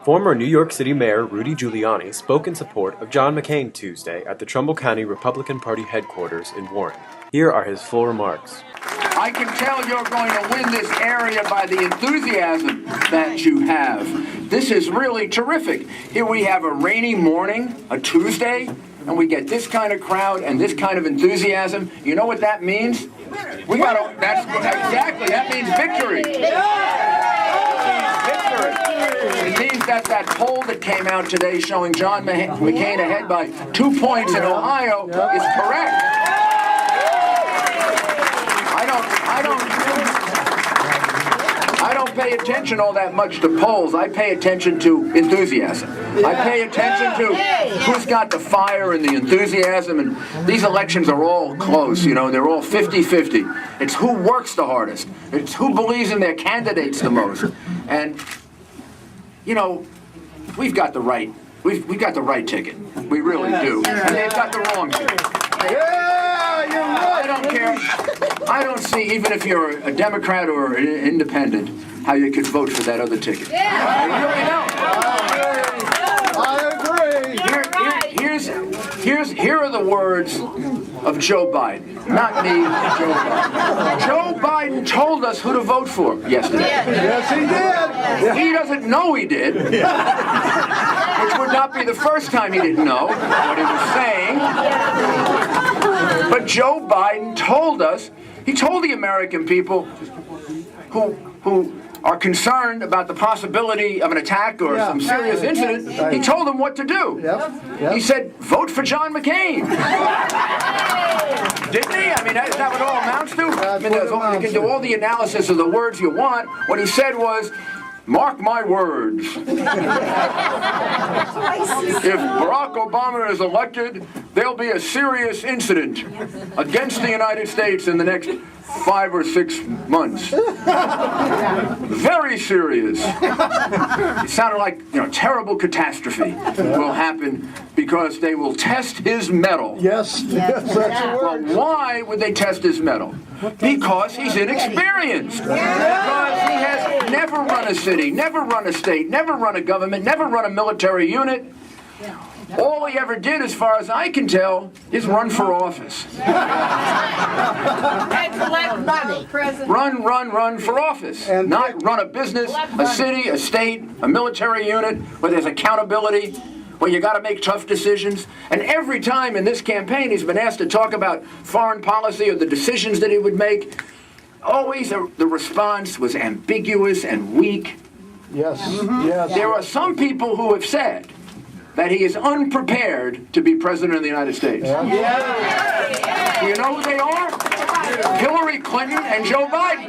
Former New York City Mayor Rudy Giuliani spoke in support of John McCain Tuesday at the Trumbull County Republican Party headquarters in Warren. Here are his full remarks. I can tell you're going to win this area by the enthusiasm that you have. This is really terrific. Here we have a rainy morning, a Tuesday, and we get this kind of crowd and this kind of enthusiasm. You know what that means? That means victory. It means that poll that came out today showing John McCain ahead by 2 points in Ohio is correct. I don't pay attention all that much to polls. I pay attention to enthusiasm. I pay attention to who's got the fire and the enthusiasm, and these elections are all close, they're all 50-50. It's who works the hardest. It's who believes in their candidates the most. And we've got the right ticket. We really do. And they've got the wrong ticket. I don't care. I don't see, even if you're a Democrat or an independent, how you could vote for that other ticket. I really don't. I agree. Here are the words of Joe Biden. Not me, Joe Biden. Joe Biden told us who to vote for yesterday. Yes, he did. He doesn't know he did, which would not be the first time he didn't know what he was saying. But Joe Biden told us, he told the American people who are concerned about the possibility of an attack or some serious incident, he told them what to do. Yep. He said, vote for John McCain. Didn't he? I mean, is that what it all amounts to? You can do all the analysis of the words you want. What he said was, mark my words. If Barack Obama is elected, there'll be a serious incident against the United States in the next 5 or 6 months. Very serious. It sounded like, terrible catastrophe will happen because they will test his mettle. Yes, that's the word. Well, why would they test his mettle? Because he's inexperienced. Because he has never run a city, never run a state, never run a government, never run a military unit. All he ever did, as far as I can tell, is run for office. And collect money. Run for office. And not run a business, a city, a state, a military unit, where there's accountability, where you got to make tough decisions. And every time in this campaign he's been asked to talk about foreign policy or the decisions that he would make, always the response was ambiguous and weak. Yes, yes. There are some people who have said that he is unprepared to be president of the United States. Do you know who they are? Hillary Clinton and Joe Biden.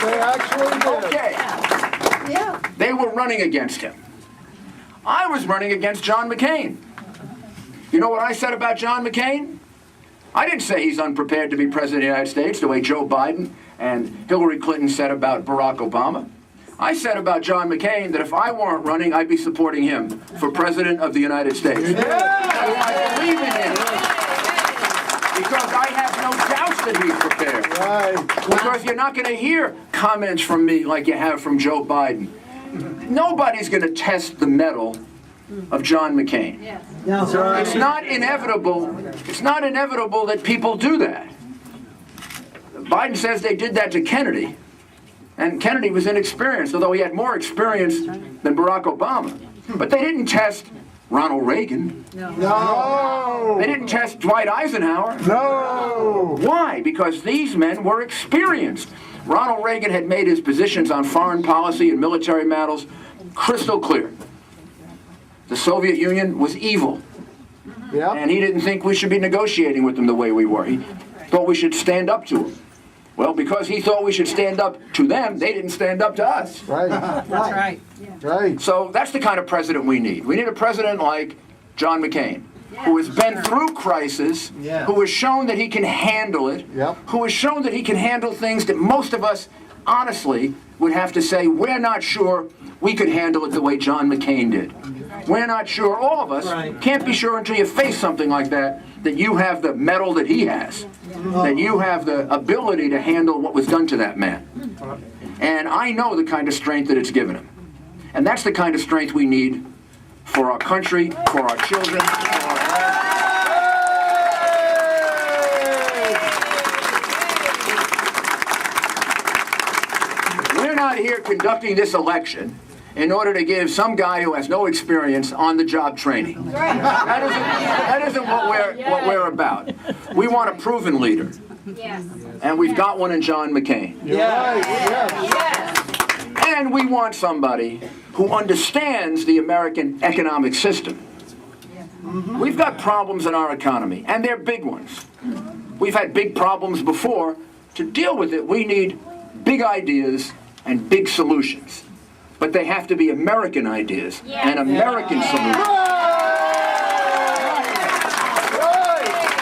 They actually did. Okay. They were running against him. I was running against John McCain. You know what I said about John McCain? I didn't say he's unprepared to be president of the United States the way Joe Biden and Hillary Clinton said about Barack Obama. I said about John McCain that if I weren't running, I'd be supporting him for president of the United States. I believe in him because I have no doubts that he's prepared. Right. Because you're not going to hear comments from me like you have from Joe Biden. Nobody's going to test the mettle of John McCain. That's right. It's not inevitable. It's not inevitable that people do that. Biden says they did that to Kennedy. And Kennedy was inexperienced, although he had more experience than Barack Obama. But they didn't test Ronald Reagan. No. They didn't test Dwight Eisenhower. No. Why? Because these men were experienced. Ronald Reagan had made his positions on foreign policy and military matters crystal clear. The Soviet Union was evil. Yep. And he didn't think we should be negotiating with them the way we were. He thought we should stand up to them. Well, because he thought we should stand up to them, they didn't stand up to us. Right. That's right. Right. So that's the kind of president we need. We need a president like John McCain, who has been through crisis, who has shown that he can handle it, who has shown that he can handle things that most of us, honestly, would have to say, we're not sure we could handle it the way John McCain did. We're not sure, all of us can't be sure until you face something like that that you have the mettle that he has, that you have the ability to handle what was done to that man. And I know the kind of strength that it's given him. And that's the kind of strength we need for our country, for our children, for our We're not here conducting this election in order to give some guy who has no experience on-the-job training. That isn't what we're about. We want a proven leader. Yes. And we've got one in John McCain. And we want somebody who understands the American economic system. We've got problems in our economy, and they're big ones. We've had big problems before. To deal with it, we need big ideas and big solutions. But they have to be American ideas and American solutions.